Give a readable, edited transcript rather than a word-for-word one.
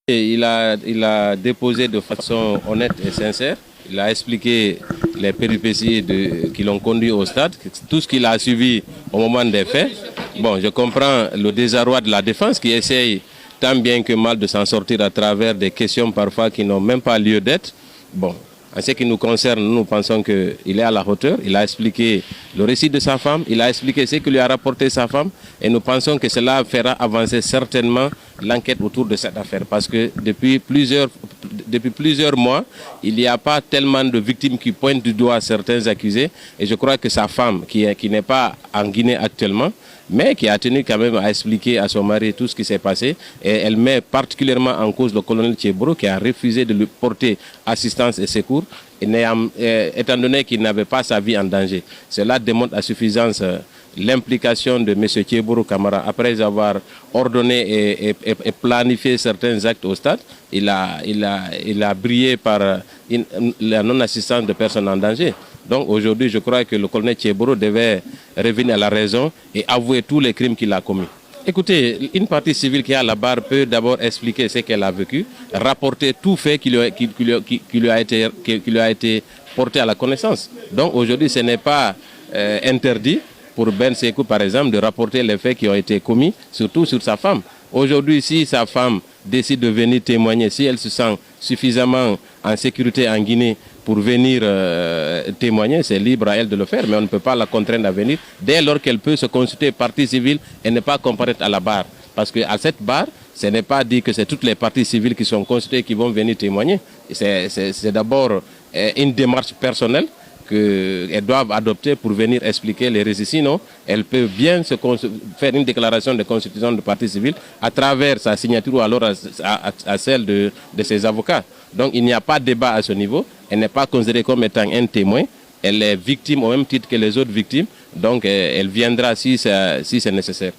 Il a déposé de façon honnête et sincère. Il a expliqué les péripéties qui l'ont conduit au stade, tout ce qu'il a suivi au moment des faits. Bon, je comprends le désarroi de la défense qui essaye tant bien que mal de s'en sortir à travers des questions parfois qui n'ont même pas lieu d'être. Bon, en ce qui nous concerne, nous pensons qu'il est à la hauteur. Il a expliqué le récit de sa femme, il a expliqué ce que lui a rapporté sa femme et nous pensons que cela fera avancer certainement l'enquête autour de cette affaire parce que depuis plusieurs mois, il n'y a pas tellement de victimes qui pointent du doigt certains accusés et je crois que sa femme, qui n'est pas en Guinée actuellement, mais qui a tenu quand même à expliquer à son mari tout ce qui s'est passé. Et elle met particulièrement en cause le colonel Tchéboro qui a refusé de lui porter assistance et secours, étant donné qu'il n'avait pas sa vie en danger. Cela démontre à suffisance l'implication de M. Tchéboro Camara. Après avoir ordonné et planifié certains actes au stade, il a brillé par la non-assistance de personnes en danger. Donc aujourd'hui, je crois que le colonel Tchéboro devait revenir à la raison et avouer tous les crimes qu'il a commis. Écoutez, une partie civile qui est à la barre peut d'abord expliquer ce qu'elle a vécu, rapporter tout fait qui lui a été porté à la connaissance. Donc aujourd'hui, ce n'est pas interdit pour Ben Sekou, par exemple, de rapporter les faits qui ont été commis, surtout sur sa femme. Aujourd'hui, si sa femme décide de venir témoigner, si elle se sent suffisamment en sécurité en Guinée pour venir témoigner, c'est libre à elle de le faire, mais on ne peut pas la contraindre à venir dès lors qu'elle peut se consulter partie civile et ne pas comparaître à la barre. Parce qu'à cette barre, ce n'est pas dit que c'est toutes les parties civiles qui sont consultées qui vont venir témoigner. C'est d'abord une démarche personnelle qu'elles doivent adopter pour venir expliquer les récits. Sinon, elle peut bien faire une déclaration de constitution de partie civile à travers sa signature ou alors à celle de ses avocats. Donc il n'y a pas de débat à ce niveau. Elle n'est pas considérée comme étant un témoin. Elle est victime au même titre que les autres victimes. Donc elle viendra si c'est nécessaire.